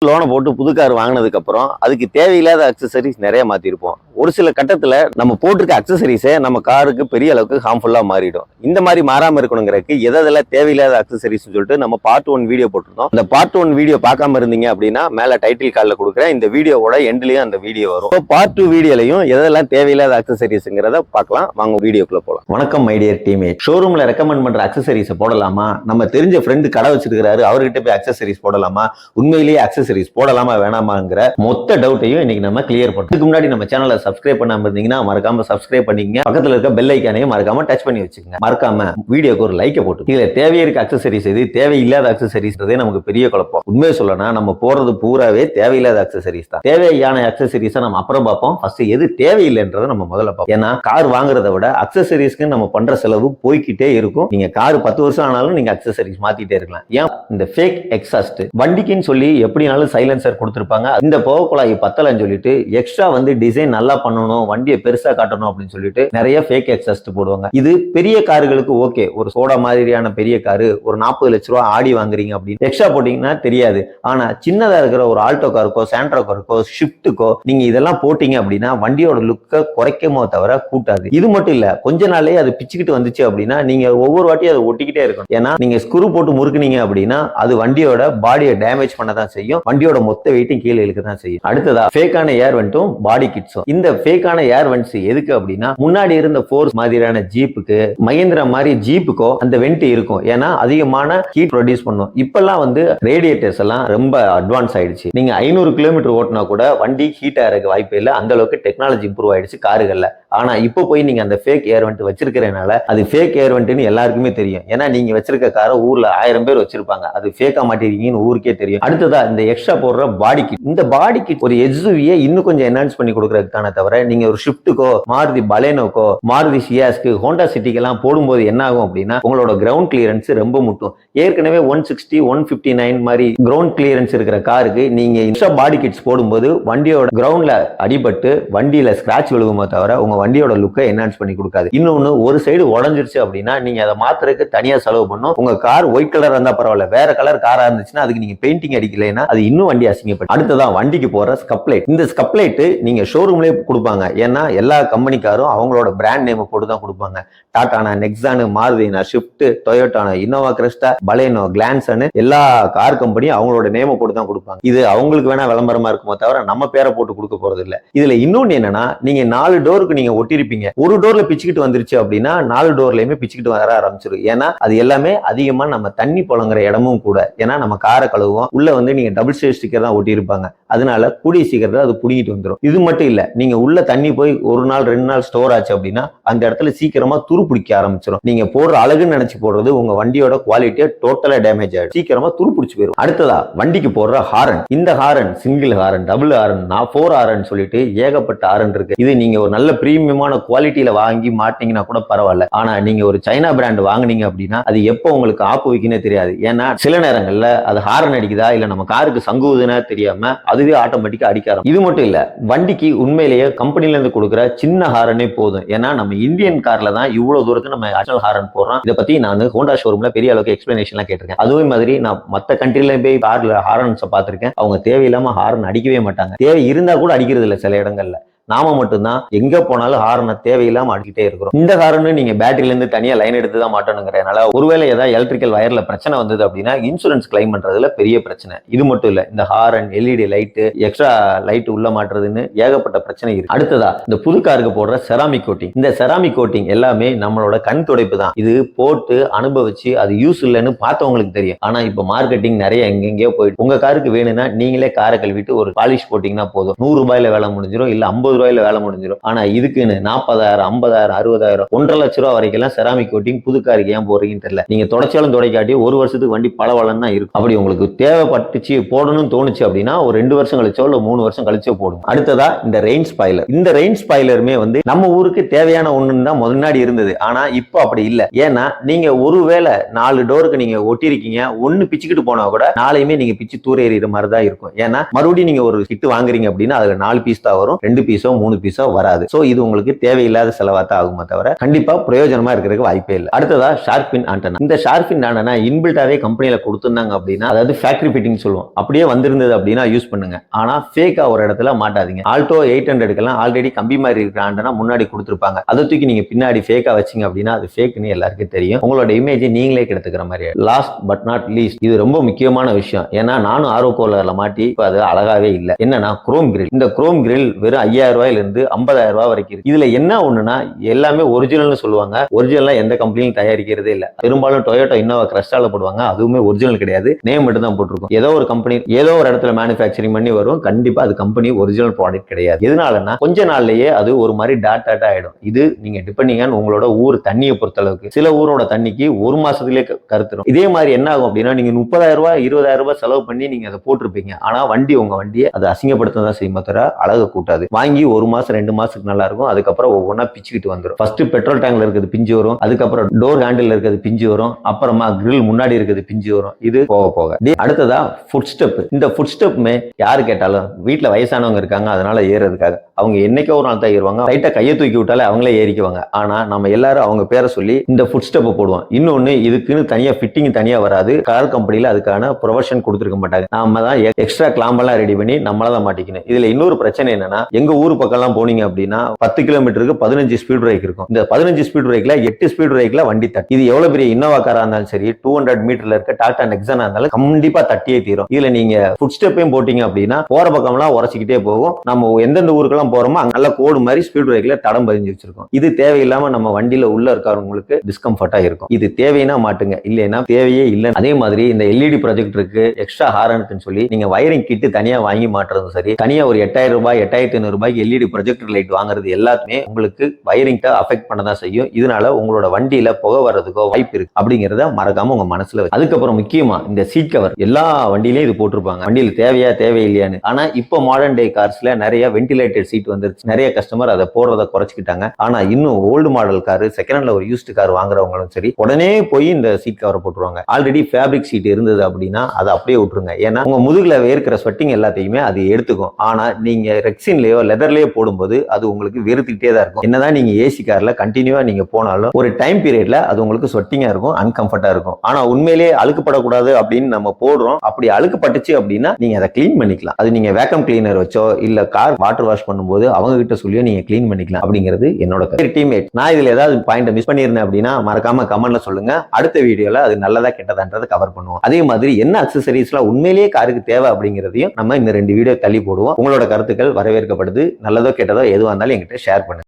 லோனை போட்டு புது கார் வாங்கினதுக்கு அப்புறம் அதுக்கு தேவையில்லாத அக்சசரிஸ் நிறைய மாத்திருப்போம். ஒரு சில கட்டத்துல நம்ம போட்டிருக்க அக்சசரிஸே நம்ம காருக்கு பெரிய அளவுக்கு ஹார்ம்ஃபுல்லா மாறிடும். இந்த மாதிரி மாறாம இருக்கணுங்கிறதுக்கு எதெல்லாம் தேவையில்லாத அக்சசரிஸ் சொல்லிட்டு நம்ம பார்ட் 1 வீடியோ போட்டிருந்தோம். இந்த பார்ட் 1 வீடியோ பார்க்காம இருந்தீங்க அப்படின்னா மேல டைட்டில் கார்டுல கொடுக்குறேன். இந்த வீடியோவோட எண்ட்லயும் அந்த வீடியோ வரும். பார்ட் 2 வீடியோலையும் எதெல்லாம் தேவையில்லாத அக்சசரிஸ்ங்கிறத பார்க்கலாம். வாங்க வீடியோக்குள்ள போலாம். வணக்கம் மை டியர் டீம்மேட். ஷோரூம்ல ரெக்கமெண்ட் பண்ற அக்சசரிஸ் போடலாமா, நம்ம தெரிஞ்ச ஃப்ரெண்டு கடை வச்சிருக்காரு அவர்கிட்ட போய் அக்சசரிஸ் போடலாமா, உண்மையிலேயே அக்சசரிஸ் போடலாமா வேணாமாங்கிற மொத்த டவுட்டையும் இன்னைக்கு நம்ம கிளியர் பண்ணுவோம். இதுக்கு முன்னாடி நம்ம சேனலை சப்ஸ்கிரைப் பண்ணாம இருந்தீங்கன்னா மறக்காம சப்ஸ்கிரைப் பண்ணிக்கங்க. பக்கத்துல இருக்க பெல் ஐகானையும் மறக்காம டச் பண்ணி வச்சுக்கோங்க. மறக்காம வீடியோக்கு ஒரு லைக்கை போட்டு இதுல தேவையிருக்க அக்சசரிஸ் எது, தேவையில்லாத அக்சசரிஸ் நமக்கு பெரிய குழப்பம். உண்மையை சொல்லணும், நம்ம போறது பூராவே தேவையில்லாத அக்சசரிஸ் தான். தேவையான அக்சசரிஸ் நம்ம அப்புறம் பார்ப்போம். ஃபர்ஸ்ட் எது தேவையில்லைன்றதை நம்ம முதல்ல பார்ப்போம். ஏன்னா கார் வாங்குறத விட அக்சசரிஸ்க்கு நம்ம பண்ற செலவு போய்கிட்டே இருக்கும். நீங்க கார் 10 வருஷம் ஆனாலும் நீங்க அக்சசரிஸ் மாத்திட்டே இருக்கலாம். ஏன் இந்த ஃபேக் எக்ஸாஸ்ட் வண்டிக்குன்னு சொல்லி எப்படினாலும் சைலன்சர் கொடுத்திருப்பாங்க. இந்த புகை குழாய் பத்தலன்னு சொல்லிட்டு எக்ஸ்ட்ரா டிசைன் நல்லா பண்ணணும், வண்டியை பெருசா காட்டணும் அப்படின்னு சொல்லிட்டு நிறைய ஃபேக் எக்ஸாஸ்ட் போடுவாங்க. இது பெரிய கார்களுக்கு ஓகே. ஒரு சோடா மாதிரியான பெரிய காரு ஒரு 40 லட்ச ரூபா ஆடி வாங்குறீங்க அப்படின்னு எக்ஸ்ட்ரா போட்டீங்கன்னா தெரியாது. ஆனா சின்னதா இருக்கிற ஒரு ஆல்டோ காருக்கோ சாண்ட்ரோ காருக்கோ ஷிஃப்ட்டுக்கோ நீங்க இதெல்லாம் போட்டீங்க அப்படின்னா வண்டியோட லுக்கை குறைக்குமோ தவிர கூட்டாது. இது மட்டும் இல்ல, கொஞ்ச நாளே அது பிச்சுக்கிட்டு வந்துச்சு அப்படின்னா நீங்க ஒவ்வொரு வாட்டியும் அதை ஒட்டிக்கிட்டே இருக்கணும். ஏன்னா நீங்க ஸ்க்ரூ போட்டு முறுக்குனீங்க அப்படின்னா அது வண்டியோட பாடியை டேமேஜ் பண்ண தான் செய்யும். வண்டியோட மொத்த வெயிட்டும் கீழே இழுக்க தான் செய்யும். அடுத்ததா ஃபேக்கான ஏர் வென்ட்டும் பாடி கிட்ஸும். இந்த ஃபேக்கான ஏர் வென்ட்ஸ் எதுக்கு அப்படின்னா முன்னாடி இருந்த ஃபோர்ஸ் மாதிரியான ஜீப்புக்கு, மஹிந்திரா மாதிரி ஜீப்புக்கோ அந்த வெண்ட் இருக்கும். ஏன்னா அதிகமான ஹீட் ப்ரொடியூஸ் பண்ணும். இப்பெல்லாம் ரேடியேட்டர்ஸ் எல்லாம் ரொம்ப அட்வான்ஸ் ஆயிடுச்சு. நீங்க 500 கிலோமீட்டர் ஓட்டினா கூட வண்டி ஹீட் ஆகிறதுக்கு வாய்ப்பு இல்லை. அந்த அளவுக்கு டெக்னாலஜி இம்ப்ரூவ் ஆயிடுச்சு காருகள்ல. ஆனா இப்போ போய் நீங்க அந்த ஃபேக் ஏர் வென்ட் வச்சிருக்கிறதுனால அது ஃபேக் ஏர் வென்ட்னு எல்லாருக்குமே தெரியும். ஏன்னா நீங்க வச்சிருக்க காரை ஊர்ல 1000 பேர் வச்சிருப்பாங்க. அது ஃபேக்கா மாட்டிருக்கீங்கன்னு ஊருக்கே தெரியும். அடுத்ததா இந்த எக்ஸ்ட்ரா போடுற பாடி கிட். இந்த பாடி கிட் ஒரு எஸ்யூவியை இன்னும் கொஞ்சம் என்ஹான்ஸ் பண்ணி கொடுக்கறதுக்கான தவிர நீங்க ஒரு ஷிஃப்ட்டுக்கோ மாருதி பலேனோக்கோ மாருதி சியாஸ்க்கு ஹோண்டா சிட்டிக்கெல்லாம் போடும்போது என்ன ஆகும் அப்படின்னா உங்களோட கிரவுண்ட் கிளியரன்ஸ் ரொம்ப முட்டும். ஏற்கனவே 160 159 மாதிரி கிரவுண்ட் கிளியரன்ஸ் இருக்கிற காருக்கு நீங்க எக்ஸ்ட்ரா பாடி கிட்ஸ் போடும்போது வண்டியோட கிரவுண்ட்ல அடிபட்டு வண்டியில ஸ்கிராட்ச் விழுகுமோ தவிர உங்க வண்டியோட லுக்கை என்ஹான்ஸ் பண்ணி கொடுக்காது. இன்னொன்னு, ஒரு சைடு உடஞ்சிருச்சு அப்படின்னா நீங்க அதை மாத்துறதுக்கு தனியா செலவு பண்ணும். உங்க கார் ஒயிட் கலர் இருந்தா பரவாயில்ல, வேற கலர் காரா இருந்துச்சுன்னா அதுக்கு நீங்க பெயிண்டிங் அடிக்கலைன்னா அது இன்னும் வண்டி அசிங்கப்படும். அடுத்ததான் வண்டிக்கு போற ஸ்கப்லைட். இந்த ஸ்கப்லைட் நீங்க ஷோரூம்லயே கொடுப்பாங்க. ஏன்னா எல்லா கம்பெனிக்காரும் அவங்களோட பிராண்ட் நேம் போட்டு தான் கொடுப்பாங்க. டாடானா, நெக்ஸானு, மாருதினா, ஷிஃப்ட், டொயோட்டானா, இன்னோவா கிறிஸ்டா, பலேனோ, கிளான்சன் எல்லா கார் கம்பெனியும் அவங்களோட நேம் போட்டு தான் கொடுப்பாங்க. இது அவங்களுக்கு வேணா விளம்பரமா இருக்குமோ தவிர நம்ம பேரை போட்டு கொடுக்க போறது இல்ல. இதுல இன்னொன்னு என்னன்னா, நீங்க 4 டோருக்கு நீங்க ஒட்டிருப்பீங்க. ஒரு டோர்ல பிச்சுக்கிட்டு வந்துருச்சு அப்படின்னா 4 டோர்லயுமே பிச்சுக்கிட்டு வர ஆரம்பிச்சிடும். ஏன்னா அது எல்லாமே அதிகமா நம்ம தண்ணி புழங்குற இடமும் கூட. ஏன்னா நம்ம காரை கழுவுவோம், உள்ள நீங்க டபுள் ஸ்டேஜ் ஸ்டிக்கர் தான் ஒட்டியிருப்பாங்க. அதனால கூடிய சீக்கிரத்துல அது புடிங்கிட்டு வந்துடும். இது மட்டும் இல்ல, நீங்க உள்ள தண்ணி போய் 1 நாள் 2 நாள் ஸ்டோர் ஆச்சு அப்படின்னா அந்த இடத்துல சீக்கிரமா துரு பிடிக்க ஆரம்பிச்சிடும். நீங்க போடுற அழகுன்னு நினைச்சு போடுறது உங்க வண்டியோட குவாலிட்டியை டோட்டலா டேமேஜ் ஆயிடும். சீக்கிரமா துரு பிடிச்சு போயிடும். அடுத்ததா வண்டிக்கு போடுற ஹாரன். இந்த horn single horn, double horn, 4 horn சொல்லிட்டு ஏகப்பட்ட ஹாரன் இருக்கு. இது நீங்க ஒரு நல்ல பிரீமியமான குவாலிட்டியில வாங்கி மாட்டீங்கன்னா கூட பரவாயில்ல. ஆனா நீங்க ஒரு சைனா பிராண்ட் வாங்குனீங்க அப்படின்னா அது எப்போ உங்களுக்கு ஆப்பு வைக்கனே தெரியாது. ஏன்னா சில நேரங்கள்ல அது ஹாரன் அடிக்குதா இல்ல நம்ம காருக்கு சங்குவதுன்னா தெரியாம அதுவே ஆட்டோமேட்டிக்கா அடிக்க ஆரம்பிக்கும். இது மட்டும் இல்ல, வண்டிக்கு உண்மையிலேயே கம்பெனில இருந்து கொடுக்குற சின்ன ஹாரனே போதும். ஏன்னா நம்ம இந்தியன் கார்ல தான் இவ்வளவு தூரத்துக்கு நம்ம அடிஷனல் ஹாரன் போடுறோம். இதை பத்தி நான் ஹோண்டா ஷோரூம்ல பெரிய அளவுக்கு எக்ஸ்பிளனேஷன் எல்லாம் கேட்டிருக்கேன். அதுவே மாதிரி நான் மத்த கண்ட்ரில போய் கார்ல ஹாரன்ஸ் பார்த்திருக்கேன். அவங்க தேவையில்லாம ஹாரன் அடிக்கவே மாட்டாங்க. தேவை இருந்தா கூட அடிக்கிறது இல்லை சில இடங்கள்ல. நாம மட்டும்தான் எங்க போனாலும் ஹாரனை தேவையில்லாம அடிக்கிட்டே இருக்கிறோம். இந்த ஹாரனு நீங்க பேட்டரியில இருந்து தனியா லைன் எடுத்து தான் மாட்டணுங்கிறதுனால ஒருவேளை ஏதாவது எலக்ட்ரிக்கல் வயர்ல பிரச்சனை வந்தது அப்படின்னா இன்சூரன்ஸ் கிளைம் பண்றதுல பெரிய பிரச்சனை. இது மட்டும் இல்ல, இந்த horn, LED light, extra light உள்ள மாட்டுறதுன்னு ஏகப்பட்ட பிரச்சனை இருக்கு. அடுத்ததா இந்த புது காருக்கு போடுற செராமிக் கோட்டிங். இந்த செராமிக் கோட்டிங் எல்லாமே நம்மளோட கண் துடைப்பு தான். இது போட்டு அனுபவிச்சு அது யூஸ் இல்லைன்னு பார்த்தவங்களுக்கு தெரியும். ஆனா இப்ப மார்க்கெட்டிங் நிறைய எங்கெங்கயோ போயிட்டு உங்க காருக்கு வேணும்னா நீங்களே காரை கழுவிட்டு ஒரு பாலிஷ் போட்டீங்கன்னா போதும். 100 ரூபாயில வேலை முடிஞ்சிடும், இல்ல 50 ரூபாயில வேலை முடிஞ்சிடும். ஆனா இதுக்குன்னு 40,000 50,000 60,000 1.5 லட்ச ரூபாய் வரைக்கும் செராமிக் கோட்டிங் புது காருக்கு ஏன் போறீங்கன்னு தெரியல. நீங்க தொடச்சாலும் தொடக்காட்டி ஒரு வருஷத்துக்கு வண்டி பளபளன்னு தான் இருக்கும். அப்படி உங்களுக்கு தேவைப்பட்டுச்சு போடணும்னு தோணுச்சு அப்படின்னா ஒரு 2 வருஷம் கழிச்சோ இல்ல 3 வருஷம் கழிச்சோ போடும். அடுத்ததா இந்த ரெயின் ஸ்பாய்லர். இந்த ரெயின் ஸ்பாய்லருமே நம்ம ஊருக்கு தேவையான ஒண்ணுன்னு தான் முன்னாடி இருந்தது. ஆனா இப்போ அப்படி இல்ல. ஏன்னா நீங்க ஒருவேளை 4 டோருக்கு நீங்க ஒட்டிருக்கீங்க, ஒண்ணு பிச்சுக்கிட்டு போனா கூட நாளையுமே நீங்க பிச்சு தூர எறிகிற மாதிரி தான் இருக்கும். ஏன்னா மறுபடியும் நீங்க ஒரு கிட் வாங்குறீங்க அப்படின்னா அதுல 4 பீஸ் தான் வரும். 2 பீஸோ பீஸோ 3 பீஸோ வராது. சோ இது உங்களுக்கு தேவையில்லாத செலவா தான் ஆகுமே தவிர கண்டிப்பா பிரயோஜனமா இருக்கிறதுக்கு வாய்ப்பே இல்லை. அடுத்ததா ஷார்க் பின் ஆண்டனா. இந்த ஷார்க் பின் ஆண்டனா இன்பில்டாவே கம்பெனில கொடுத்திருந்தாங்க அப்படின்னா, அதாவது ஃபேக்டரி ஃபிட்டிங் சொல்லுவோம், அப்படியே வந்திருந்தது அப்படின்னா யூஸ் பண்ணுங்க. ஆனா ஃபேக்கா ஒரு இடத்துல மாட்டாதீங்க. ஆல்டோ 800 ஆல்ரெடி கம்பி மாதிரி இருக்கிற ஆண்டனா முன்னாடி கொடுத்திருப்பாங்க. அதை தூக்கி நீங்க பின்னாடி ஃபேக்கா வச்சீங்க அப்படின்னா அது ஃபேக்னு எல்லாருக்கும் தெரியும். உங்களோட இமேஜ் நீங்களே கெடுத்துக்கிற மாதிரி. லாஸ்ட் பட் நாட் லீஸ்ட், இது ரொம்ப முக்கியமான விஷயம். ஏன்னா நானும் ஆர்வ கோளாறுல மாட்டி இப்ப அது அழகாவே இல்லை. என்னன்னா குரோம் கிரில். இந்த குரோம் கிரில் வெறும் 5000 ரூபாயில இருந்து 50,000 ரூபாய் வரைக்கும் இருக்கு. இதுல என்ன ஒண்ணுன்னா எல்லாமே ஒரிஜினல்னு சொல்லுவாங்க. ஒரிஜினலா எந்த கம்பெனியும் தயாரிக்கிறதே இல்ல. பெரும்பாலும் டொயோட்டா இன்னோவா கிரஸ்டால போடுவாங்க, அதுவுமே ஒரிஜினல் கிடையாது, நேம் மட்டும் தான் போட்டிருக்கும். ஏதோ ஒரு கம்பெனி ஏதோ ஒரு இடத்துல மேனுஃபேக்சரிங் பண்ணி வரும், கண்டிப்பா அது கம்பெனி ஒரிஜினல் ப்ராடக்ட் கிடையாது. எதனாலன்னா கொஞ்ச நாள்லயே அது ஒரு மாதிரி டாட் ஆயிடும். இது நீங்க டிபெண்டிங் ஆன் உங்களோட ஊர் தண்ணியை பொறுத்த அளவுக்கு. சில ஊரோட தண்ணிக்கு ஒரு மாசத்திலே கருத்துரும். இதே மாதிரி என்ன ஆகும் அப்படின்னா, நீங்க 30,000 ரூபாய் 20,000 ரூபாய் செலவு பண்ணி நீங்க அதை போட்டிருப்பீங்க. ஆனா வண்டி உங்க வண்டியை அது அசிங்கப்படுத்த தான் செய்யும் தவிர அழகு கூட்டாது. வாங்கி 1 மாசம் 2 மாசத்துக்கு நல்லா இருக்கும், அதுக்கப்புறம் ஒவ்வொன்றா பிச்சுக்கிட்டு வந்துடும். ஃபர்ஸ்ட் பெட்ரோல் டேங்க்ல இருக்கிறது பிஞ்சு வரும், அதுக்கப்புறம் டோர் ஹேண்டில் இருக்கிறது பிஞ்சு வரும், அப்புறமா கிரில் முன்னாடி இருக்கிறது பிஞ்சு வரும். இது போக போக. அடுத்ததா ஃபுட் ஸ்டெப். இந்த ஃபுட் ஸ்டெப்புமே யாரு கேட்டாலும் வீட்டுல வயசானவங்க இருக்காங்க அதனால ஏறதுக்காக அவங்க என்னைக்கோ ஒரு நாள் தான் ஏறுவாங்க. லைட்டா கையை தூக்கி விட்டாலே அவங்களே ஏறிக்குவாங்க. ஆனா நம்ம எல்லாரும் அவங்க பேரை சொல்லி இந்த ஃபுட் ஸ்டெப் போடுவோம். இன்னொன்னு இதுக்குன்னு தனியா ஃபிட்டிங் தனியா வராது. கார் கம்பெனில அதுக்கான ப்ரொவிஷன் கொடுத்துருக்க மாட்டாங்க. நாம தான் எக்ஸ்ட்ரா கிளாம்பெல்லாம் ரெடி பண்ணி நம்மளதான் மாட்டிக்கணும். இதுல இன்னொரு பிரச்சனை என்னன்னா, எங்க ஊர் பக்கம் எல்லாம் போனீங்க அப்படின்னா 10 கிலோமீட்டருக்கு 15 ஸ்பீட் பிரேக் இருக்கும். இந்த 15 ஸ்பீட் பிரேக்ல 8 ஸ்பீட் பிரேக்ல வண்டி தட்டி. இது எவ்வளவு பெரிய இன்னோவா காரா இருந்தாலும் சரி, 200 மீட்டர்ல இருக்க டாடா நெக்ஸானா இருந்தாலும் கண்டிப்பா தட்டியே தீரும். இதுல நீங்க ஃபுட் ஸ்டெப்பையும் போட்டீங்க அப்படின்னா போற பக்கம் எல்லாம் உரசிக்கிட்டே போகும். நம்ம எந்தெந்த ஊருக்கெல்லாம் போறோமோ நல்ல கோடு மாதிரி ஸ்பீட் பிரேக்ல தடம் பதிஞ்சு வச்சிருக்கோம். இது தேவையில்லாம நம்ம வண்டியில உள்ள இருக்கிறவங்களுக்கு டிஸ்கம்ஃபர்ட்டா இருக்கும். இது தேவைன்னா மாட்டுங்க, இல்லைன்னா தேவையே இல்லை. அதே மாதிரி இந்த எல்இடி ப்ரொஜெக்ட் இருக்கு, எக்ஸ்ட்ரா ஹாரன்ட்னு சொல்லி நீங்க வயரிங் கிட் தனியா வாங்கி மாட்டுறதும் சரி, தனியா ஒரு 8,000 ரூபாய் 8,500 ரூபாய்க்கு எல்இடி ப்ரொஜெக்டர் லைட் வாங்குறது எல்லாத்துமே உங்களுக்கு வயரிங் அஃபெக்ட் பண்ணதான் செய்யும். இதனால உங்களோட வண்டியில புகை வர்றதுக்கோ வாய்ப்பு இருக்கு. அப்படிங்கறத மறக்காம உங்க மனசுல. அதுக்கப்புறம் முக்கியமா இந்த சீட் கவர் எல்லா வண்டியிலையும் இது போட்டிருப்பாங்க. வண்டியில தேவையா தேவையில்லையான்னு. ஆனா இப்போ மாடர்ன் டே கார்ஸ்ல நிறைய வென்டிலேட்டட் சீட் வந்துருச்சு. நிறைய கஸ்டமர் அதை போடுறத குறைச்சிக்கிட்டாங்க. ஆனா இன்னும் ஓல்டு மாடல் கார், செகண்ட் ஹேண்ட்ல ஒரு யூஸ்டு கார் வாங்குறவங்களும் சரி உடனே போய் இந்த சீட் கவரை போட்டுருவாங்க. ஆல்ரெடி ஃபேப்ரிக் சீட் இருந்தது அப்படின்னா அதை அப்படியே விட்டுருங்க. ஏன்னா உங்க முதுகுல வேர்க்கிற ஸ்வெட்டிங் எல்லாத்தையுமே அது எடுத்துக்கும். ஆனா நீங்க ரெக்ஸின்லயோ லெதர்லயோ போடும்போது அது உங்களுக்கு வெறுத்துக்கிட்டே தான் இருக்கும். என்னதான் நீங்க ஏசி கார்ல கண்டினியூவா நீங்க போனாலும் ஒரு டைம் பீரியட்ல அது உங்களுக்கு ஸ்வெட்டிங்கா இருக்கும், அன்கம்ஃபர்ட்டா இருக்கும். ஆனா உண்மையிலேயே அழுக்குப்படக்கூடாது அப்படின்னு நம்ம போடுறோம். அப்படி அழுக்குப்பட்டுச்சு அப்படின்னா நீங்க அதை கிளீன் பண்ணிக்கலாம். அது நீங்க வேக்கம் கிளீனர் வச்சோ இல்ல கார் வாட்டர் வாஷ் பண்ணும்போது அவங்க கிட்ட சொல்லியோ நீங்க கிளீன் பண்ணிக்கலாம். அப்படிங்கிறது என்னோட டீம்மேட். நான் இதுல ஏதாவது பாயிண்ட் மிஸ் பண்ணியிருந்தேன் அப்படின்னா மறக்காம கமெண்ட்ல சொல்லுங்க. அடுத்த வீடியோல அது நல்லதா கெட்டதான்றதை கவர் பண்ணுவோம். அதே மாதிரி என்ன அக்சசரிஸ்லாம் உண்மையிலேயே காருக்கு தேவை அப்படிங்கிறதையும் நம்ம இந்த 2 வீடியோ தள்ளி போடுவோம். உங்களோட கருத்துக்கள் வரவேற்கப்படுது. நல்லதோ கெட்டதோ எதுவாக இருந்தாலும் என்கிட்ட ஷேர் பண்ணுங்க.